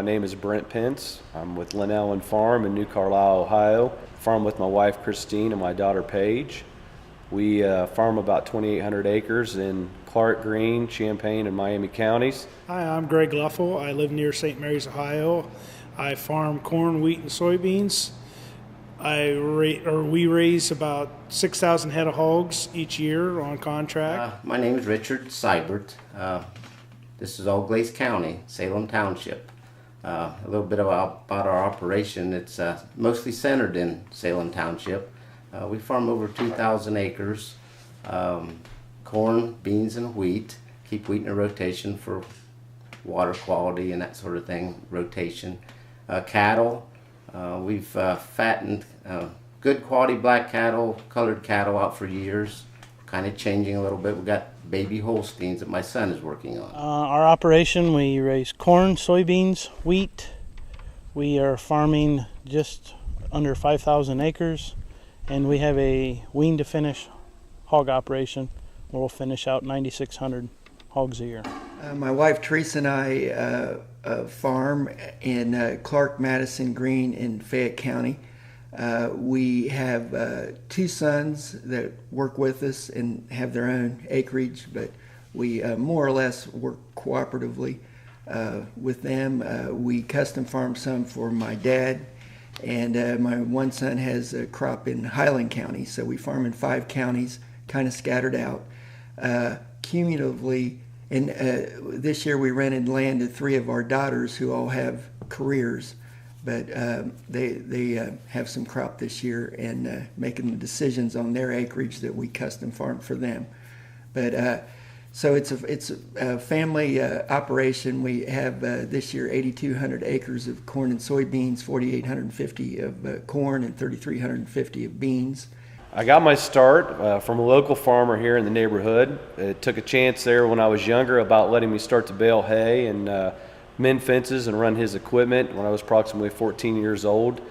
My name is Brent Pence. I'm with Lynn Allen Farm in New Carlisle, Ohio. Farm with my wife Christine and my daughter Paige. We farm about 2,800 acres in Clark, Greene, Champaign, and Miami counties. Hi, I'm Greg Luffel. I live near St. Mary's, Ohio. I farm corn, wheat, and soybeans. We raise about 6,000 head of hogs each year on contract. My name is Richard Seibert. This is Old Glaze County, Salem Township. A little bit about our operation. It's mostly centered in Salem Township. We farm over 2,000 acres, corn, beans, and wheat. Keep wheat in a rotation for water quality and that sort of thing, rotation. Cattle. We've fattened good quality black cattle, colored cattle out for years, kind of changing a little bit. We've got baby Holsteins that my son is working on. Our operation, we raise corn, soybeans, wheat. We are farming just under 5,000 acres, and we have a wean to finish hog operation where we'll finish out 9,600 hogs a year. My wife Teresa and I farm in Clark, Madison, Greene, in Fayette County. We have two sons that work with us and have their own acreage, but we more or less work cooperatively with them. We custom farm some for my dad, and my one son has a crop in Highland County, so we farm in 5 counties, kind of scattered out. Cumulatively, and this year we rented land to 3 of our daughters who all have careers, but they have some crop this year and making the decisions on their acreage that we custom farm for them. But so it's a family operation. We have this year 8,200 acres of corn and soybeans, 4,850 of corn, and 3,350 of beans. I got my start from a local farmer here in the neighborhood. It took a chance there when I was younger about letting me start to bale hay and mend fences and run his equipment when I was approximately 14 years old.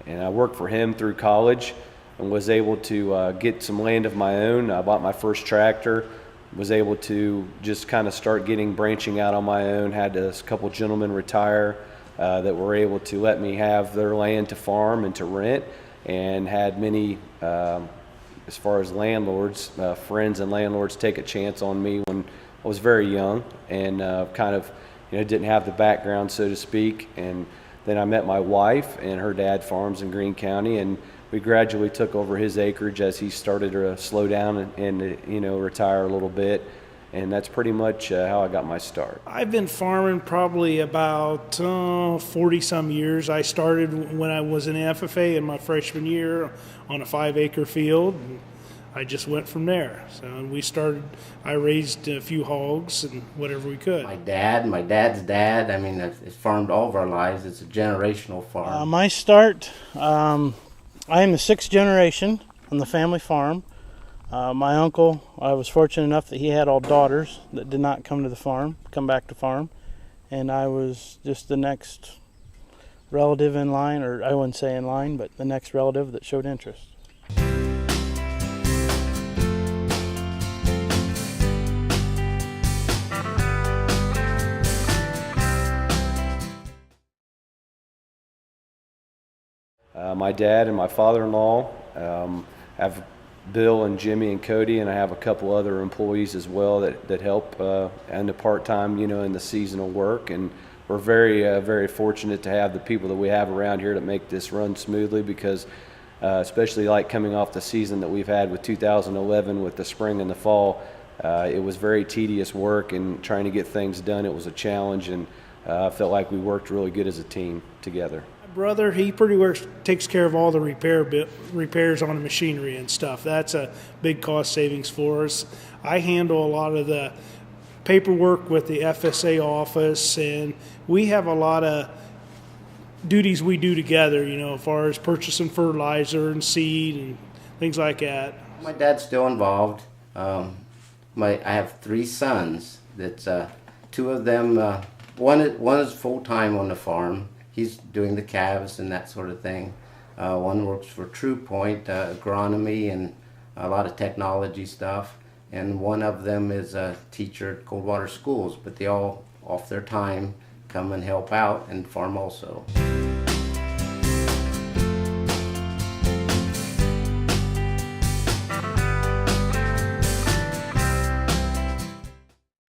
And I worked for him through college and was able to get some land of my own. I bought my first tractor, was able to just kind of start branching out on my own. Had a couple gentlemen retire that were able to let me have their land to farm and to rent, and had many, as far as landlords, friends and landlords take a chance on me when I was very young and kind of, didn't have the background, so to speak. And then I met my wife, and her dad farms in Greene County, and we gradually took over his acreage as he started to slow down and retire a little bit. And that's pretty much how I got my start. I've been farming probably about 40-some years. I started when I was in FFA in my freshman year on a 5-acre field. And I just went from there. So I raised a few hogs and whatever we could. My dad's dad, it's farmed all of our lives. It's a generational farm. My start, I am the 6th generation on the family farm. My uncle, I was fortunate enough that he had all daughters that did not come back to farm, and I was just the next relative in line, or I wouldn't say in line, but the next relative that showed interest. My dad and my father-in-law have Bill and Jimmy and Cody, and I have a couple other employees as well that help and the part-time, in the seasonal work. And we're very fortunate to have the people that we have around here to make this run smoothly, because especially like coming off the season that we've had with 2011 with the spring and the fall, it was very tedious work, and trying to get things done, it was a challenge, and I felt like we worked really good as a team together. Brother, he pretty much takes care of all the repairs on the machinery and stuff. That's a big cost savings for us. I handle a lot of the paperwork with the FSA office, and we have a lot of duties we do together, as far as purchasing fertilizer and seed and things like that. My dad's still involved. I have 3 sons. That's 2 of them. One is full-time on the farm. He's doing the calves and that sort of thing. One works for Trupointe, agronomy and a lot of technology stuff. And one of them is a teacher at Coldwater Schools, but they all, off their time, come and help out and farm also.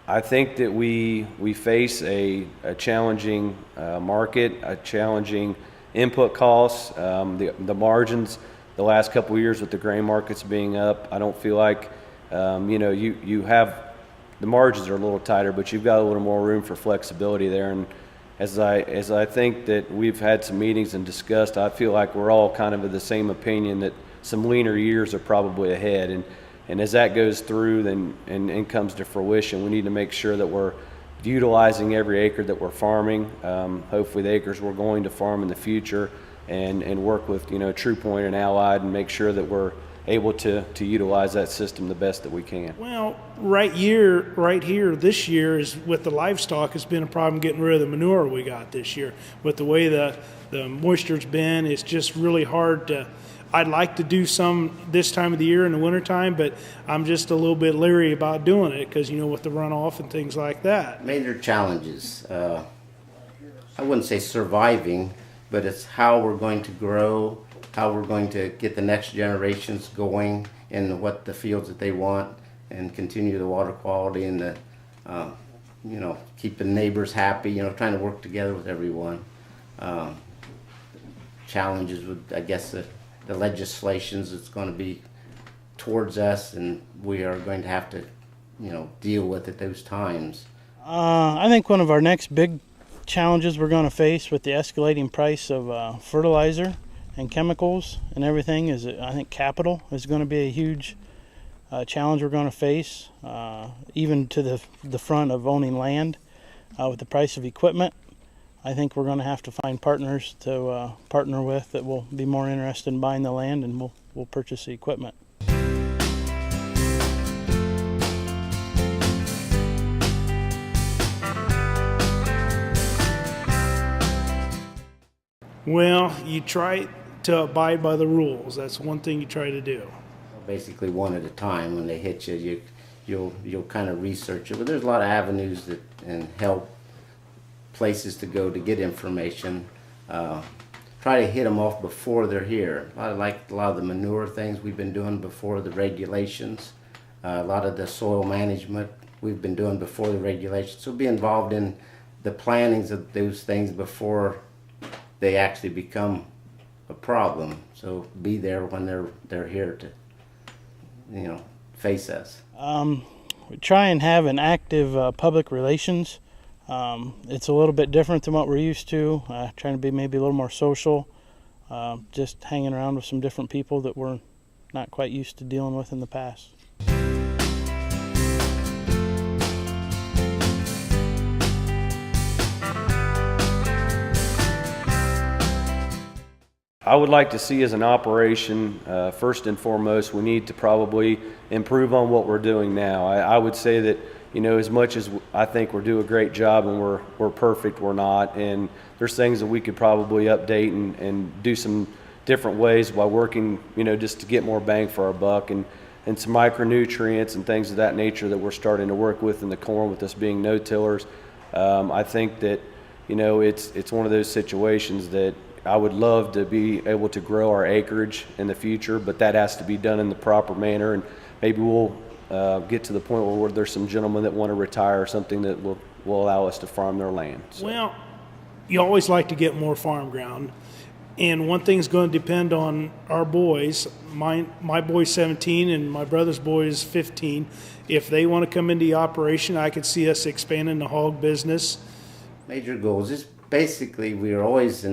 I think that we face a challenging market, a challenging input costs, the margins. The last couple of years with the grain markets being up, I don't feel like you have the margins are a little tighter, but you've got a little more room for flexibility there. And as I think that we've had some meetings and discussed, I feel like we're all kind of of the same opinion that some leaner years are probably ahead. And as that goes through and comes to fruition, we need to make sure that we're utilizing every acre that we're farming. Hopefully the acres we're going to farm in the future, and work with Trupointe and Allied and make sure that we're able to utilize that system the best that we can. Well, right here, this year is with the livestock has been a problem getting rid of the manure we got this year. With the way the moisture's been, it's just really hard to. I'd like to do some this time of the year in the wintertime, but I'm just a little bit leery about doing it because, with the runoff and things like that. Major challenges. I wouldn't say surviving, but it's how we're going to grow, how we're going to get the next generations going in what the fields that they want, and continue the water quality and the, keep the neighbors happy, trying to work together with everyone. Challenges with, I guess, the legislations that's going to be towards us, and we are going to have to, deal with at those times. I think one of our next big challenges we're going to face with the escalating price of fertilizer and chemicals and everything is, I think, capital is going to be a huge challenge we're going to face, even to the front of owning land with the price of equipment. I think we're going to have to find partners to partner with that will be more interested in buying the land, and we'll purchase the equipment. Well, you try to abide by the rules. That's one thing you try to do. Basically, one at a time. When they hit you, you'll kind of research it. But there's a lot of avenues and help. Places to go to get information. Try to hit them off before they're here. A lot of the manure things we've been doing before the regulations. A lot of the soil management we've been doing before the regulations. So be involved in the plannings of those things before they actually become a problem. So be there when they're here to face us. We try and have an active public relations. It's a little bit different than what we're used to, trying to be maybe a little more social, just hanging around with some different people that we're not quite used to dealing with in the past. I would like to see as an operation, first and foremost, we need to probably improve on what we're doing now. I would say that as much as I think we're doing a great job and we're perfect, we're not. And there's things that we could probably update and do some different ways while working, just to get more bang for our buck, and some micronutrients and things of that nature that we're starting to work with in the corn with us being no-tillers. I think that, it's one of those situations that I would love to be able to grow our acreage in the future, but that has to be done in the proper manner, and maybe we'll get to the point where there's some gentlemen that want to retire or something that will allow us to farm their land. So. Well, you always like to get more farm ground, and one thing's going to depend on our boys. My boy's 17 and my brother's boy is 15. If they want to come into the operation, I could see us expanding the hog business. Major goals is basically we are always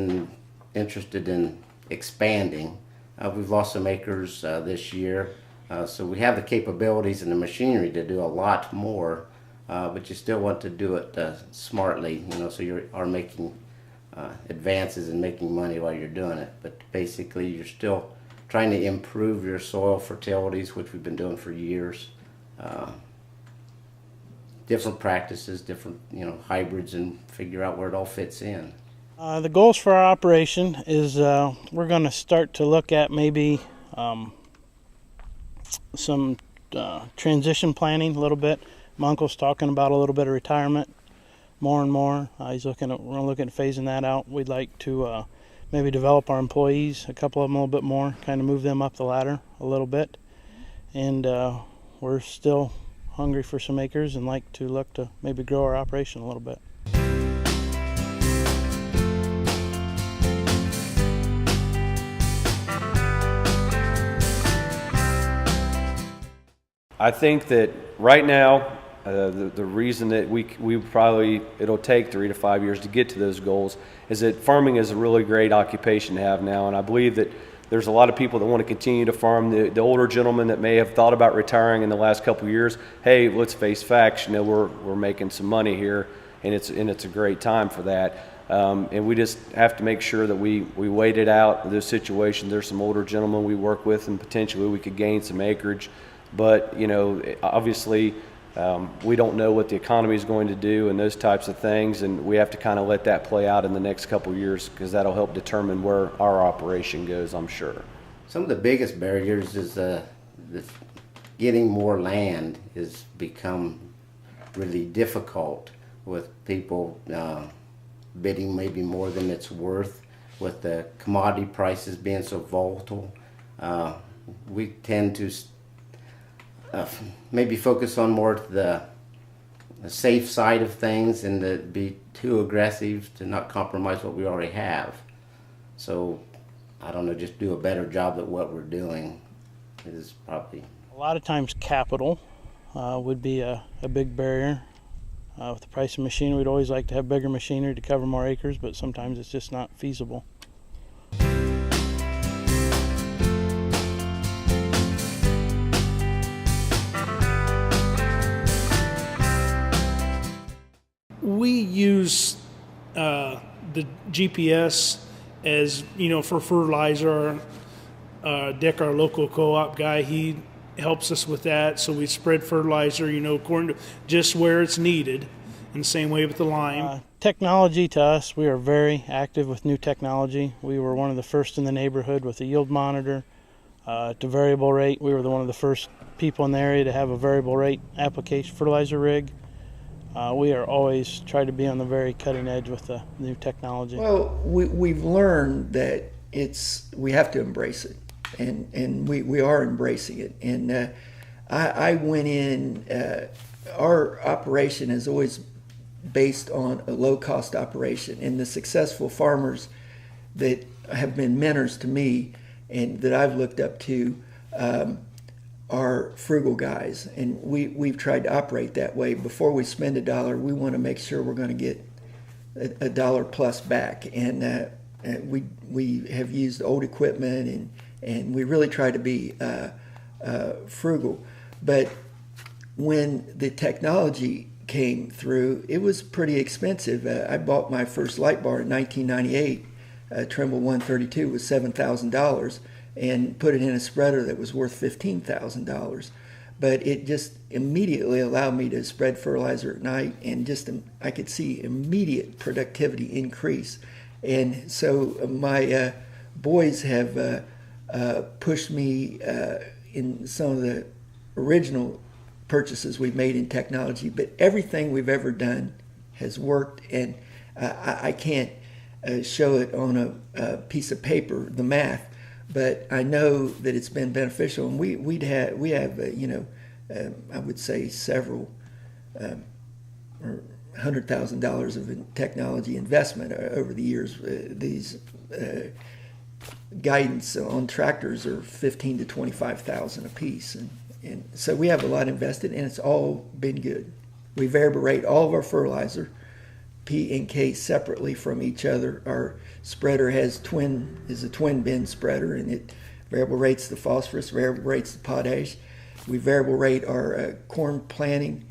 interested in expanding. We've lost some acres this year. So we have the capabilities and the machinery to do a lot more, but you still want to do it smartly, so you are making advances and making money while you're doing it. But basically you're still trying to improve your soil fertilities, which we've been doing for years. Different practices, different hybrids, and figure out where it all fits in. The goals for our operation is we're going to start to look at maybe some transition planning a little bit. My uncle's talking about a little bit of retirement. more and more. We're looking at phasing that out. We'd like to maybe develop our employees, a couple of them a little bit more, kind of move them up the ladder a little bit. And we're still hungry for some acres and like to look to maybe grow our operation a little bit. I think that right now, the reason that it'll take 3 to 5 years to get to those goals is that farming is a really great occupation to have now, and I believe that there's a lot of people that want to continue to farm. The older gentlemen that may have thought about retiring in the last couple of years, hey, let's face facts, we're making some money here, and it's a great time for that. And we just have to make sure that we wait it out, those situations. There's some older gentlemen we work with, and potentially we could gain some acreage. But, obviously, we don't know what the economy is going to do and those types of things, and we have to kind of let that play out in the next couple of years, because that'll help determine where our operation goes, I'm sure. Some of the biggest barriers is getting more land has become really difficult, with people bidding maybe more than it's worth, with the commodity prices being so volatile. We tend to maybe focus on more the safe side of things, and to be too aggressive to not compromise what we already have. So I don't know, just do a better job at what we're doing is probably. A lot of times capital would be a big barrier. With the price of machinery, we'd always like to have bigger machinery to cover more acres, but sometimes it's just not feasible. We use the GPS as, for fertilizer. Dick, our local co-op guy, he helps us with that. So we spread fertilizer, according to just where it's needed. And the same way with the lime. Technology to us, we are very active with new technology. We were one of the first in the neighborhood with a yield monitor to variable rate. We were one of the first people in the area to have a variable rate application fertilizer rig. We are always trying to be on the very cutting edge with the new technology. Well, we've learned that we have to embrace it, and we are embracing it. And I went in, our operation is always based on a low-cost operation, and the successful farmers that have been mentors to me and that I've looked up to are frugal guys, and we've tried to operate that way. Before we spend $1, we want to make sure we're going to get $1 plus back, and we have used old equipment, and we really try to be frugal. But when the technology came through, it was pretty expensive. I bought my first light bar in 1998. Trimble 132 was $7,000, and put it in a spreader that was worth $15,000. But it just immediately allowed me to spread fertilizer at night, and I could see immediate productivity increase. And so my boys have pushed me in some of the original purchases we've made in technology, but everything we've ever done has worked, and I can't show it on a piece of paper, the math, but I know that it's been beneficial. And we have I would say several or $100,000 of technology investment over the years. These guidance on tractors are $15,000 to $25,000 a piece, and so we have a lot invested, and it's all been good. We variable rate all of our fertilizer, P and K, separately from each other. Our spreader is a twin bin spreader, and it variable rates the phosphorus, variable rates the potash. We variable rate our corn planting.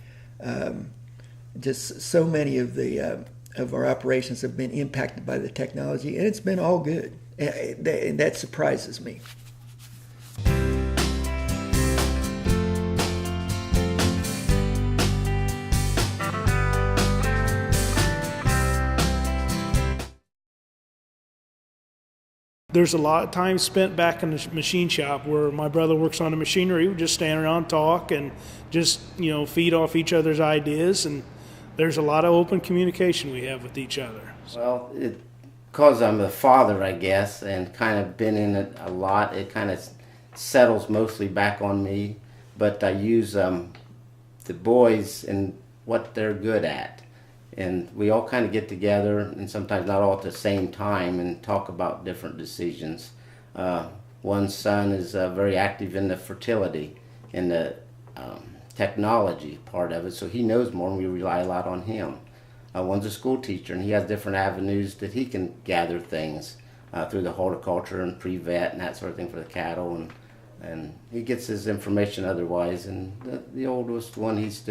Just so many of our operations have been impacted by the technology, and it's been all good, and that surprises me. There's a lot of time spent back in the machine shop where my brother works on the machinery. We just stand around, talk, and just feed off each other's ideas. And there's a lot of open communication we have with each other. Well, because I'm a father, I guess, and kind of been in it a lot, it kind of settles mostly back on me. But I use the boys and what they're good at. And we all kind of get together, and sometimes not all at the same time, and talk about different decisions. One son is very active in the fertility and the technology part of it, so he knows more, and we rely a lot on him. One's a school teacher, and he has different avenues that he can gather things through the horticulture and pre-vet and that sort of thing for the cattle, and he gets his information otherwise. And the oldest one, he's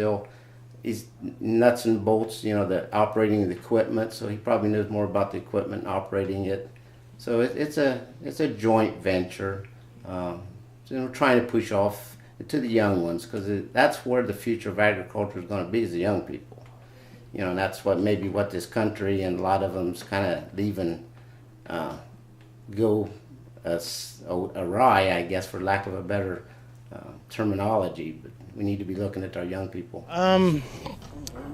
nuts and bolts, the operating the equipment, so he probably knows more about the equipment and operating it. So it's a joint venture, trying to push off to the young ones, because that's where the future of agriculture is going to be, is the young people. And that's what this country and a lot of them's kind of leaving go awry, I guess, for lack of a better terminology. But we need to be looking at our young people.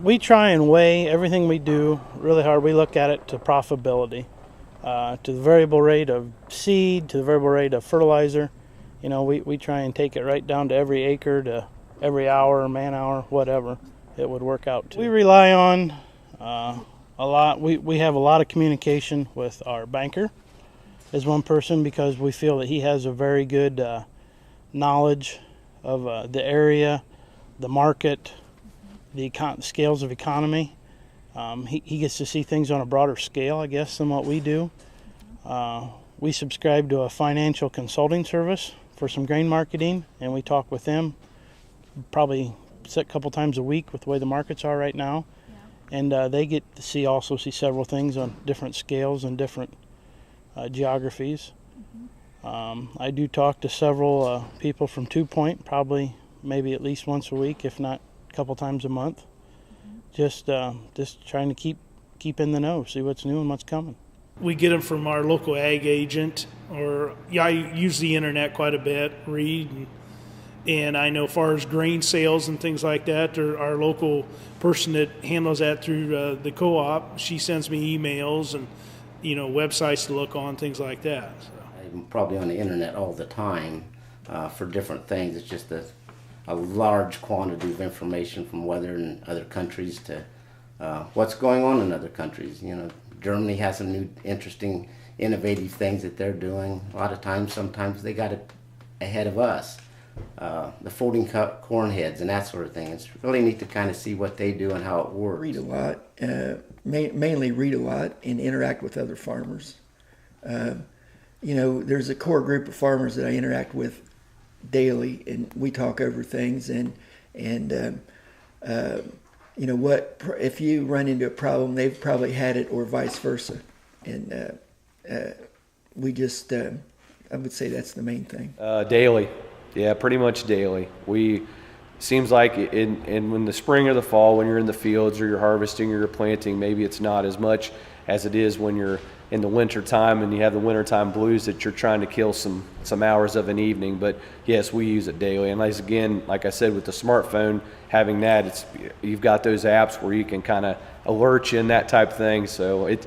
We try and weigh everything we do really hard. We look at it to profitability, to the variable rate of seed, to the variable rate of fertilizer. We try and take it right down to every acre, to every hour, man hour, whatever it would work out to. We rely on a lot. We have a lot of communication with our banker as one person, because we feel that he has a very good knowledge of the area, the market, the scales of economy. He gets to see things on a broader scale, I guess, than what we do. We subscribe to a financial consulting service for some grain marketing, and we talk with them probably a couple times a week with the way the markets are right now. Yeah. And they get to see several things on different scales and different geographies. Mm-hmm. I do talk to several people from Trupointe, probably maybe at least once a week, if not a couple times a month. Mm-hmm. Just trying to keep in the know, see what's new and what's coming. We get them from our local ag agent, or I use the internet quite a bit, read, and I know as far as grain sales and things like that, or our local person that handles that through the co-op, she sends me emails and websites to look on, things like that. So. I'm probably on the internet all the time for different things. It's just a large quantity of information from weather in other countries to what's going on in other countries. Germany has some new, interesting, innovative things that they're doing. A lot of times, sometimes they got it ahead of us. The folding corn heads and that sort of thing. It's really neat to kind of see what they do and how it works. Read a lot, mainly read a lot and interact with other farmers. There's a core group of farmers that I interact with daily, and we talk over things. And if you run into a problem, they've probably had it, or vice versa. And we just, I would say that's the main thing. Daily. Yeah, pretty much daily. Seems like in the spring or the fall, when you're in the fields or you're harvesting or you're planting, maybe it's not as much as it is when you're in the winter time and you have the wintertime blues that you're trying to kill some hours of an evening. But yes, we use it daily. And like I said, with the smartphone, having that, you've got those apps where you can kind of alert you and that type of thing. So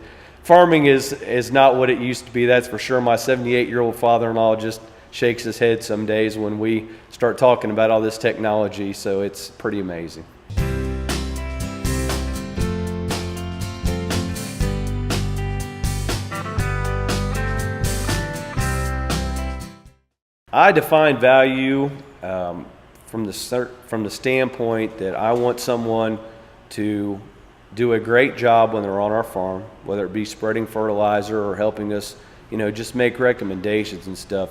farming is not what it used to be, that's for sure. My 78-year-old father-in-law just shakes his head some days when we start talking about all this technology, so it's pretty amazing. I define value from the standpoint that I want someone to do a great job when they're on our farm, whether it be spreading fertilizer or helping us, just make recommendations and stuff.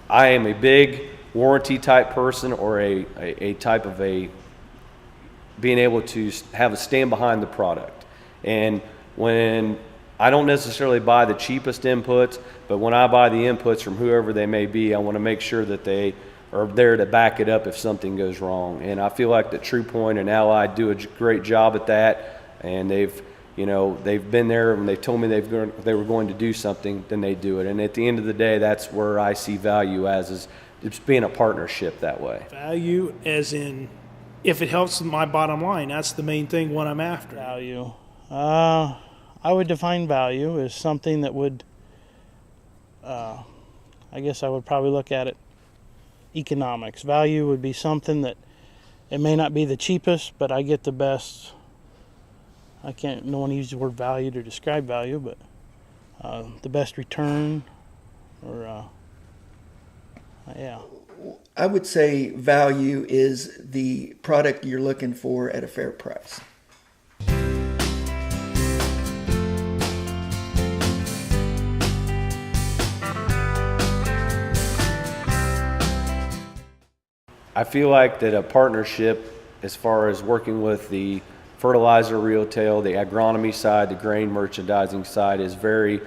I am a big warranty type person, or a type of being able to have a stand behind the product. And when I don't necessarily buy the cheapest inputs, but when I buy the inputs from whoever they may be, I want to make sure that they are there to back it up if something goes wrong. And I feel like that Trupointe and Allied do a great job at that, and they've been there and they've told me they were going to do something, then they do it. And at the end of the day, that's where I see value is it's being a partnership that way. Value as in if it helps my bottom line. That's the main thing, what I'm after. Value. I would define value as something that would, I guess I would probably look at it economics. Value would be something that it may not be the cheapest, but I get the best. I can't, no one uses the word value to describe value, but the best return, or yeah. I would say value is the product you're looking for at a fair price. I feel like that a partnership, as far as working with the fertilizer retail, the agronomy side, the grain merchandising side, is very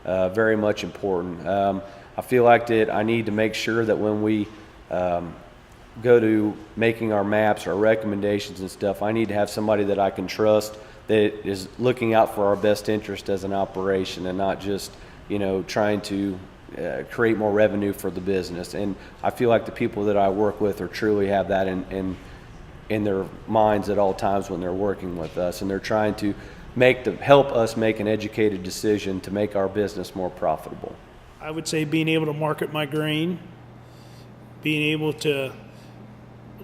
much important. I feel like that I need to make sure that when we go to making our maps, our recommendations and stuff, I need to have somebody that I can trust that is looking out for our best interest as an operation, and not just, trying to create more revenue for the business. And I feel like the people that I work with are truly have that in their minds at all times when they're working with us, and they're trying to help us make an educated decision to make our business more profitable. I would say being able to market my grain, being able to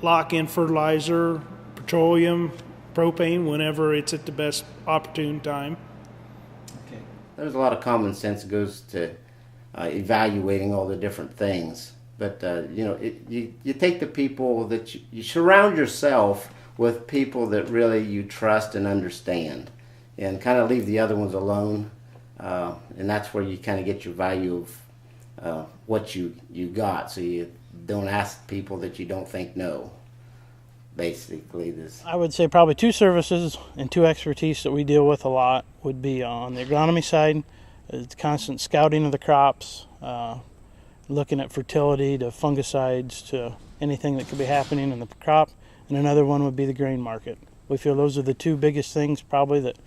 lock in fertilizer, petroleum, propane whenever it's at the best opportune time. Okay. There's a lot of common sense that goes to evaluating all the different things. But, you take the people that you surround yourself with people that really you trust and understand, and kind of leave the other ones alone. And that's where you kind of get your value of what you got. So you don't ask people that you don't think know. Basically, this. I would say probably two services and two expertise that we deal with a lot would be on the agronomy side, it's constant scouting of the crops, looking at fertility to fungicides to anything that could be happening in the crop, and another one would be the grain market. We feel those are the two biggest things probably that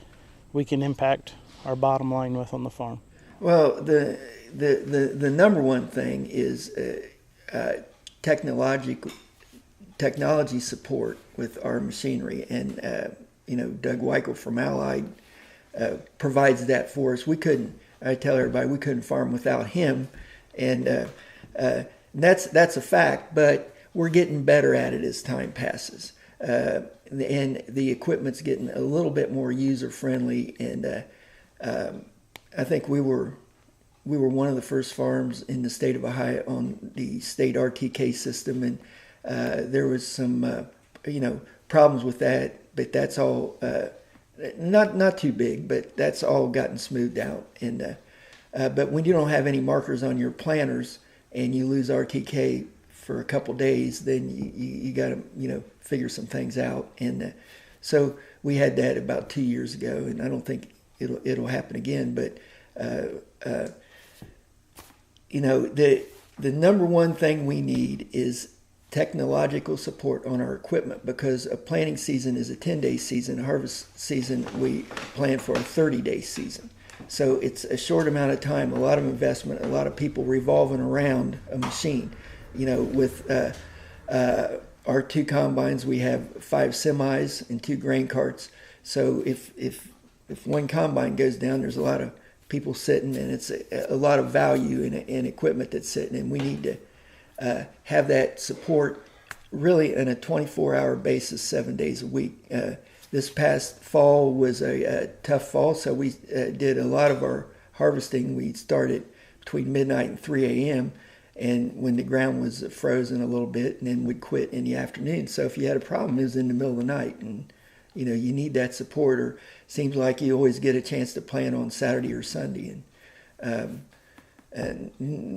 we can impact our bottom line with on the farm. Well, the number one thing is technology support with our machinery, and Doug Weichel from Allied provides that for us. I tell everybody we couldn't farm without him, and that's a fact. But we're getting better at it as time passes, and the equipment's getting a little bit more user friendly. And I think we were one of the first farms in the state of Ohio on the state RTK system, and there was some problems with that, but that's all not too big, but that's all gotten smoothed out. And but when you don't have any markers on your planters and you lose RTK for a couple days, then you got to figure some things out. And so we had that about 2 years ago, and I don't think it'll happen again. But the number one thing we need is technological support on our equipment, because a planting season is a 10-day season. A harvest season, we plan for a 30-day season. So it's a short amount of time, a lot of investment, a lot of people revolving around a machine. With our two combines, we have 5 semis and 2 grain carts. So if one combine goes down, there's a lot of people sitting, and it's a lot of value in equipment that's sitting, and we need to have that support really on a 24-hour basis, 7 days a week. This past fall was a tough fall, so we did a lot of our harvesting. We started between midnight and 3 a.m., and when the ground was frozen a little bit, and then we'd quit in the afternoon. So if you had a problem, it was in the middle of the night, and you need that support. Or seems like you always get a chance to plant on Saturday or Sunday, and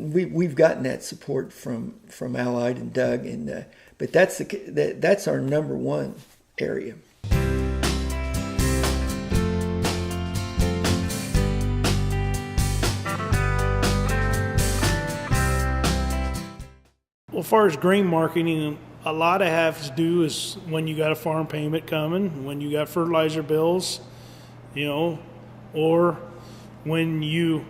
we've gotten that support from Allied and Doug, and but that's our number one area. Well, as far as grain marketing, a lot of has to do is when you got a farm payment coming, when you got fertilizer bills, or when you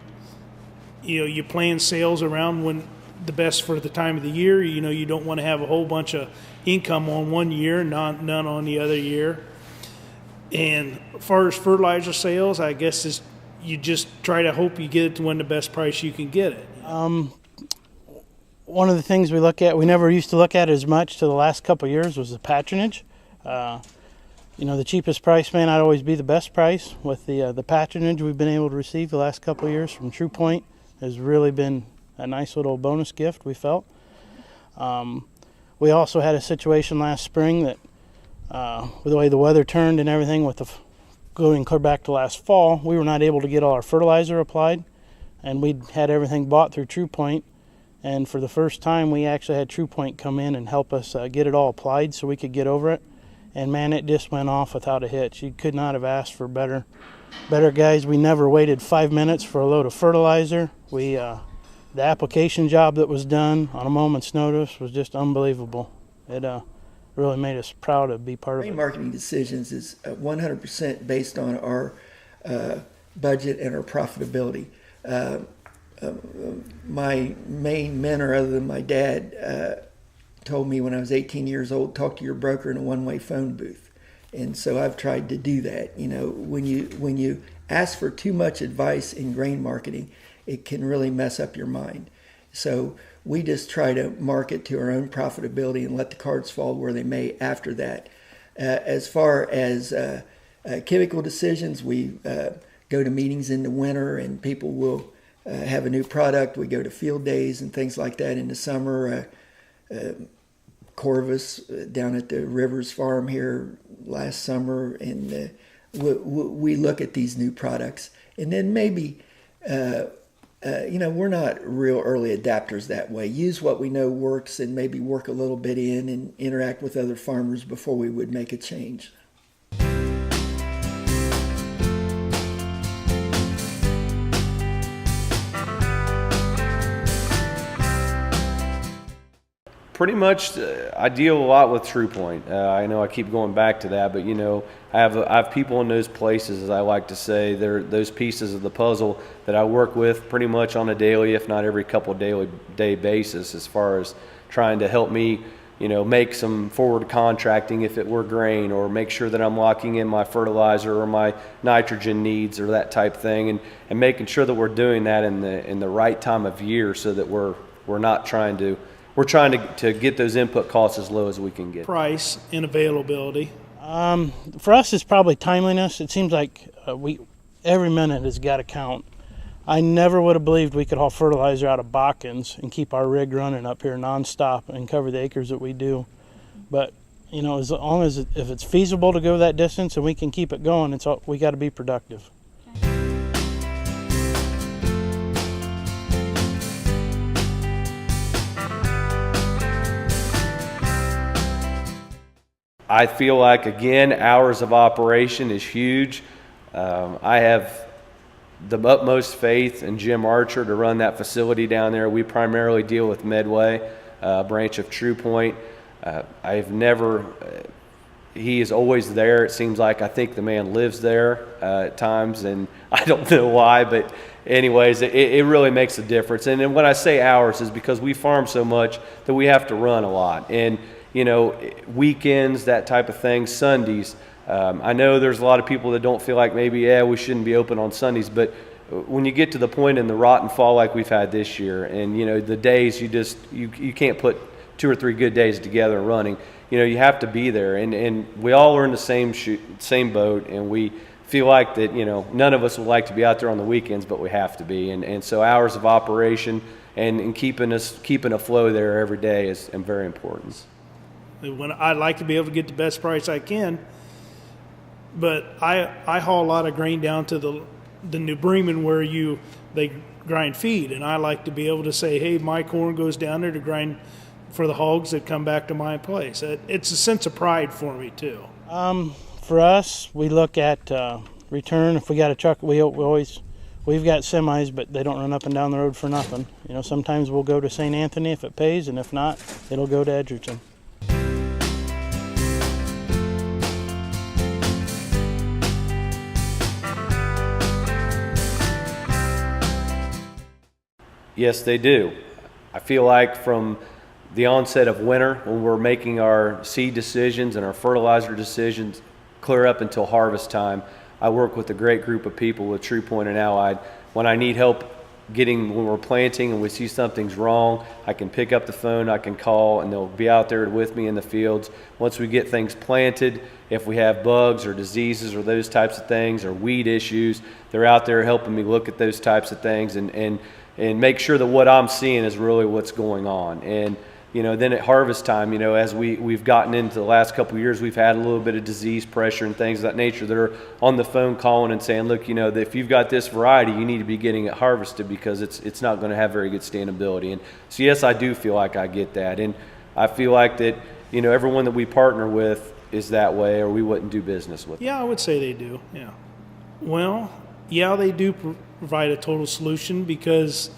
plan sales around when the best for the time of the year. You know, you don't want to have a whole bunch of income on one year and none on the other year. And as far as fertilizer sales, I guess is you just try to hope you get it to win the best price you can get it. One of the things we look at, we never used to look at as much to the last couple of years, was the patronage. You know, the cheapest price may not always be the best price. With the patronage we've been able to receive the last couple of years from Trupointe has really been a nice little bonus gift, we felt. We also had a situation last spring that with the way the weather turned and everything, with going clear back to last fall, we were not able to get all our fertilizer applied, and we'd had everything bought through Trupointe. And for the first time, we actually had Trupointe come in and help us get it all applied so we could get over it. And man, it just went off without a hitch. You could not have asked for better guys. We never waited 5 minutes for a load of fertilizer. The application job that was done on a moment's notice was just unbelievable. It really made us proud to be part of it. Marketing decisions is 100% based on our budget and our profitability. My main mentor, other than my dad, told me when I was 18 years old, talk to your broker in a one-way phone booth. And so I've tried to do that. You know, when you ask for too much advice in grain marketing, it can really mess up your mind. So we just try to market to our own profitability and let the cards fall where they may after that. As far as chemical decisions, we go to meetings in the winter and people will have a new product. We go to field days and things like that in the summer. Corvus down at the Rivers Farm here last summer, and we look at these new products. And then maybe, you know, we're not real early adapters that way. Use what we know works and maybe work a little bit in and interact with other farmers before we would make a change. Pretty much, I deal a lot with Trupointe. I know I keep going back to that, but you know, I have people in those places, as I like to say. They're those pieces of the puzzle that I work with pretty much on a daily, if not every couple day basis, as far as trying to help me, you know, make some forward contracting if it were grain, or make sure that I'm locking in my fertilizer or my nitrogen needs or that type thing, and making sure that we're doing that in the right time of year, so that we're trying to get those input costs as low as we can get. Price and availability. For us, it's probably timeliness. It seems like every minute has got to count. I never would have believed we could haul fertilizer out of Botkins and keep our rig running up here nonstop and cover the acres that we do. But you know, as long as if it's feasible to go that distance and we can keep it going, we got to be productive. I feel like, again, hours of operation is huge. I have the utmost faith in Jim Archer to run that facility down there. We primarily deal with Medway, a branch of Trupointe. He is always there. It seems like, I think the man lives there at times, and I don't know why, but anyways, it really makes a difference. And then when I say hours is because we farm so much that we have to run a lot. And you know, weekends, that type of thing, Sundays. I know there's a lot of people that don't feel like maybe, we shouldn't be open on Sundays, but when you get to the point in the rotten fall like we've had this year, and you know, the days you can't put 2 or 3 good days together running, you know, you have to be there, and we all are in the same boat, and we feel like that, you know, none of us would like to be out there on the weekends, but we have to be, and so hours of operation and keeping a flow there every day is very important. When I like to be able to get the best price I can, but I haul a lot of grain down to the New Bremen where they grind feed, and I like to be able to say, hey, my corn goes down there to grind for the hogs that come back to my place. It's a sense of pride for me too. For us, we look at return. If we got a truck, we've got semis, but they don't run up and down the road for nothing. You know, sometimes we'll go to St. Anthony if it pays, and if not, it'll go to Edgerton. Yes, they do. I feel like from the onset of winter, when we're making our seed decisions and our fertilizer decisions clear up until harvest time, I work with a great group of people with Trupointe and Allied. When I need help when we're planting and we see something's wrong, I can pick up the phone, I can call, and they'll be out there with me in the fields. Once we get things planted, if we have bugs or diseases or those types of things or weed issues, they're out there helping me look at those types of things and make sure that what I'm seeing is really what's going on. And then at harvest time, as we've gotten into the last couple of years, we've had a little bit of disease pressure and things of that nature that are on the phone calling and saying, look, that if you've got this variety, you need to be getting it harvested because it's not going to have very good standability. And so, yes, I do feel like I get that. And I feel like that, everyone that we partner with is that way, or we wouldn't do business with them. Yeah, I would say they do, yeah. Well, yeah, they do provide a total solution because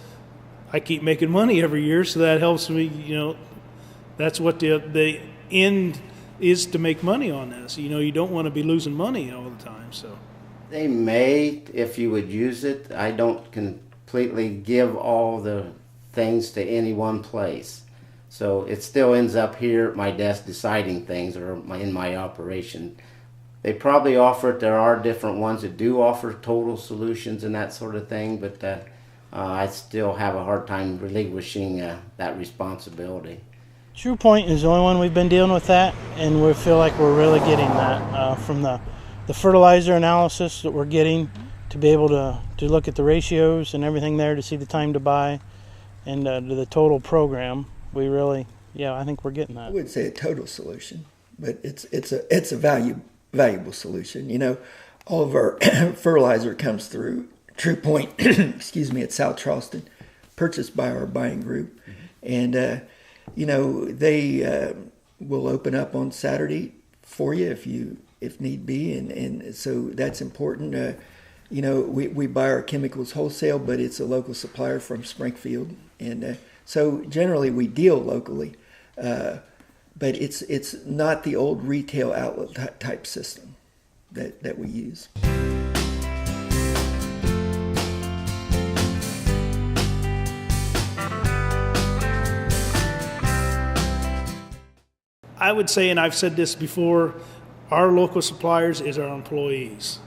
I keep making money every year, so that helps me, that's what the end is, to make money on this. You don't want to be losing money all the time, so. They may, if you would use it. I don't completely give all the things to any one place. So it still ends up here at my desk deciding things, or in my operation. They probably offer it. There are different ones that do offer total solutions and that sort of thing, but I still have a hard time relinquishing that responsibility. Trupointe is the only one we've been dealing with that, and we feel like we're really getting that from the fertilizer analysis that we're getting, to be able to look at the ratios and everything there, to see the time to buy, and to the total program. We really, I think we're getting that. I would say a total solution, but it's a valuable solution. All of our fertilizer comes through Trupointe, excuse me, at South Charleston, purchased by our buying group, and they will open up on Saturday for you if need be, and so that's important. We buy our chemicals wholesale, but it's a local supplier from Springfield, and so generally we deal locally, but it's not the old retail outlet type system that we use. I would say, and I've said this before, our local suppliers is our employees.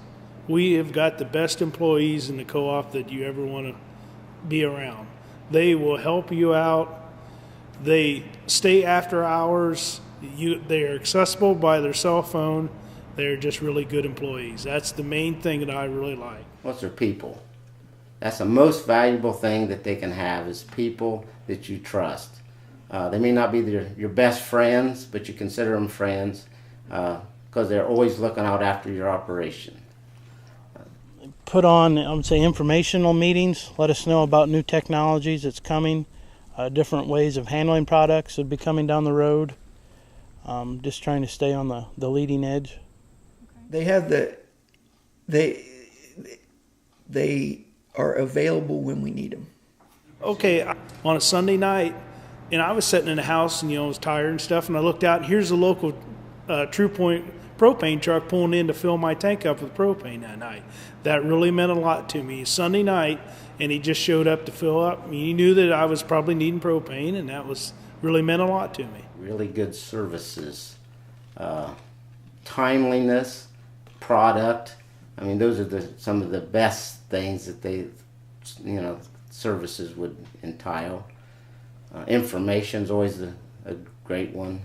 We have got the best employees in the co-op that you ever want to be around. They will help you out. They stay after hours. They are accessible by their cell phone. They're just really good employees. That's the main thing that I really like. What's their people? That's the most valuable thing that they can have, is people that you trust. They may not be your best friends, but you consider them friends because they're always looking out after your operation. Put on, I would say, informational meetings. Let us know about new technologies that's coming, different ways of handling products that will be coming down the road. Just trying to stay on the leading edge. They have they are available when we need them. Okay, on a Sunday night, and I was sitting in the house and I was tired and stuff, and I looked out and here's a local Trupointe propane truck pulling in to fill my tank up with propane that night. That really meant a lot to me. Sunday night, and he just showed up to fill up. He knew that I was probably needing propane, and that was really meant a lot to me. Really good services, timeliness, product. I mean, those are some of the best things that services would entail. Information's always a great one.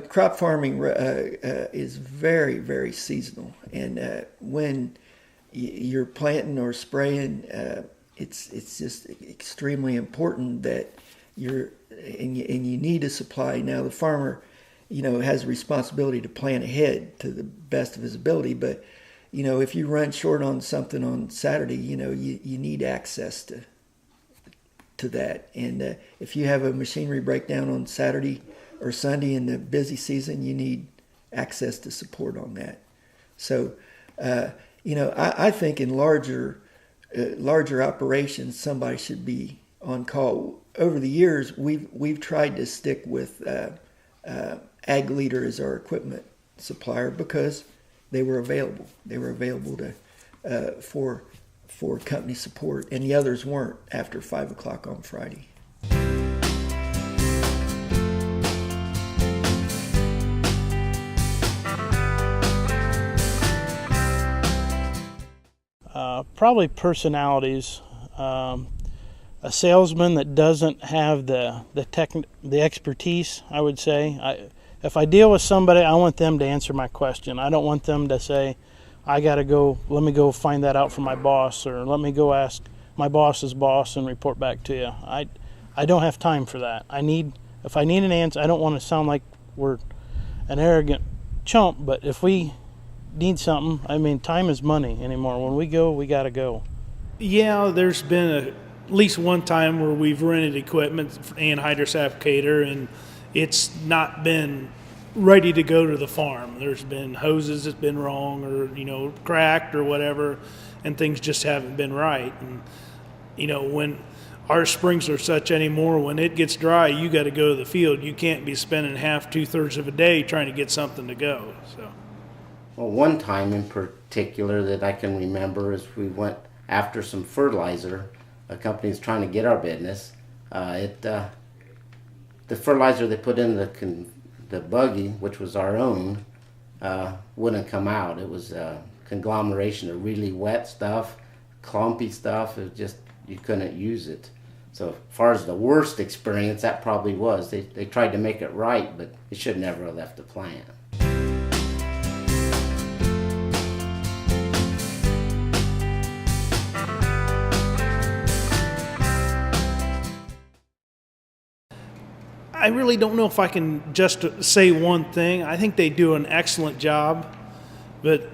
Crop farming is very, very seasonal, and when you're planting or spraying, it's just extremely important that you need a supply. Now the farmer, has a responsibility to plan ahead to the best of his ability, but if you run short on something on Saturday, you need access to that. And if you have a machinery breakdown on Saturday or Sunday in the busy season, you need access to support on that. So, I think in larger operations, somebody should be on call. Over the years, we've tried to stick with Ag Leader as our equipment supplier because they were available. They were available for company support, and the others weren't after 5 o'clock on Friday. probably personalities. A salesman that doesn't have the expertise, I would say. If I deal with somebody, I want them to answer my question. I don't want them to say, I got to go, let me go find that out from my boss, or let me go ask my boss's boss and report back to you. I don't have time for that. If I need an answer, I don't want to sound like we're an arrogant chump, but if we need something, I mean, time is money anymore. When we go, we got to go. Yeah, there's been at least one time where we've rented equipment for anhydrous applicator, and it's not been ready to go to the farm. There's been hoses that's been wrong, or cracked or whatever, and things just haven't been right. And when our springs are such anymore, when it gets dry, you got to go to the field. You can't be spending half, 2/3 of a day trying to get something to go. So, well, one time in particular that I can remember is we went after some fertilizer. A company was trying to get our business. The fertilizer they put in the buggy, which was our own, wouldn't come out. It was a conglomeration of really wet stuff, clumpy stuff. It was just, you couldn't use it. So as far as the worst experience, that probably was. They tried to make it right, but it should never have left the plant. I really don't know if I can just say one thing. I think they do an excellent job, but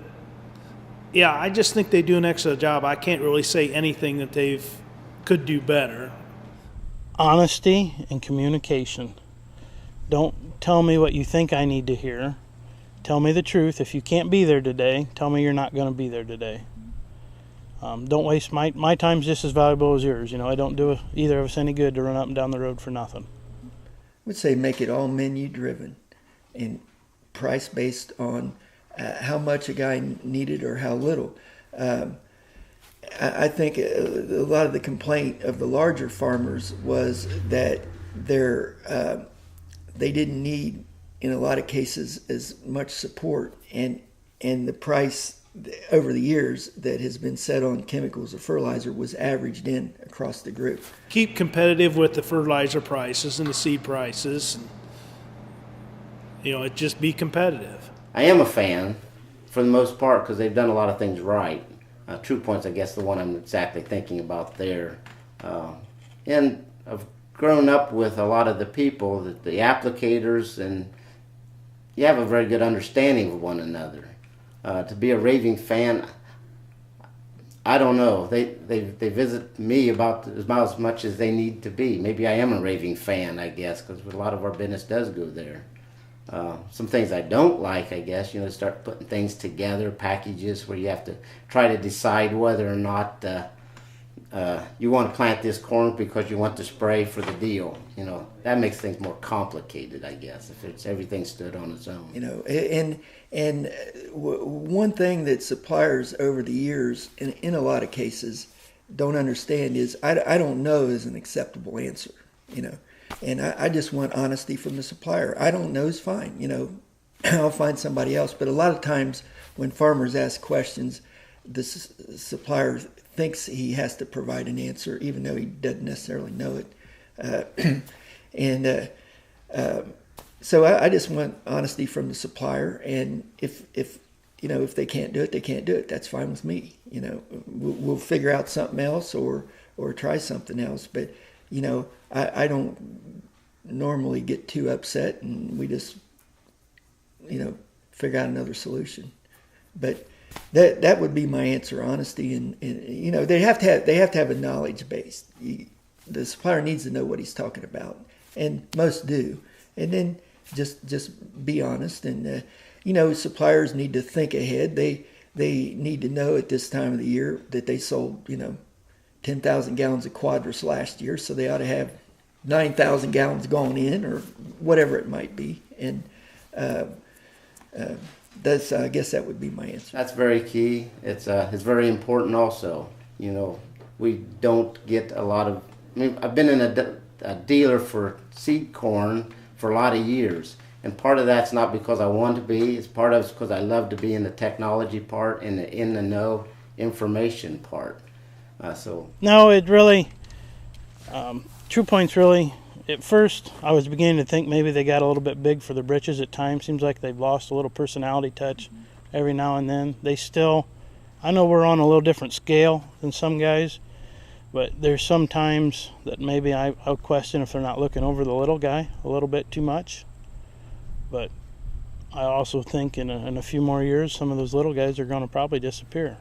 yeah, I just think they do an excellent job. I can't really say anything that could do better. Honesty and communication. Don't tell me what you think I need to hear. Tell me the truth. If you can't be there today, tell me you're not going to be there today. Don't waste my time's just as valuable as yours. I don't do either of us any good to run up and down the road for nothing. I would say make it all menu driven and price based on how much a guy needed or how little. I think a lot of the complaint of the larger farmers was that they didn't need, in a lot of cases, as much support, and the price over the years that has been set on chemicals or fertilizer was averaged in across the group. Keep competitive with the fertilizer prices and the seed prices. And, just be competitive. I am a fan, for the most part, because they've done a lot of things right. Trupointe's, I guess, the one I'm exactly thinking about there. And I've grown up with a lot of the people, the applicators, and you have a very good understanding of one another. To be a raving fan, I don't know. They visit me about as much as they need to be. Maybe I am a raving fan, I guess, because a lot of our business does go there. Some things I don't like, I guess, start putting things together, packages where you have to try to decide whether or not you want to plant this corn because you want to spray for the deal. That makes things more complicated, I guess, if everything stood on its own. And one thing that suppliers over the years, in a lot of cases, don't understand is I don't know is an acceptable answer. And I just want honesty from the supplier. I don't know is fine. I'll find somebody else. But a lot of times when farmers ask questions, the supplier thinks he has to provide an answer, even though he doesn't necessarily know it. So I just want honesty from the supplier. And if they can't do it, they can't do it. That's fine with me. We'll figure out something else or try something else. But I don't normally get too upset, and we just, figure out another solution. But that would be my answer: honesty, and they have to have a knowledge base. The supplier needs to know what he's talking about, and most do. And then just be honest, and suppliers need to think ahead. They need to know at this time of the year that they sold 10,000 gallons of Quadris last year, so they ought to have 9,000 gallons going in, or whatever it might be. And I guess that would be my answer. That's very key. It's very important also. We don't get a lot of. I've been a dealer for seed corn for a lot of years, and part of that's not because I want to be. It's part of it's because I love to be in the technology part and in the know. information part. So No, it really, Trupointe's really, at first I was beginning to think maybe they got a little bit big for their britches at times. Seems like they've lost a little personality touch every now and then. They still, I know we're on a little different scale than some guys, but there's some times that maybe I'll question if they're not looking over the little guy a little bit too much. But I also think in a few more years, some of those little guys are going to probably disappear.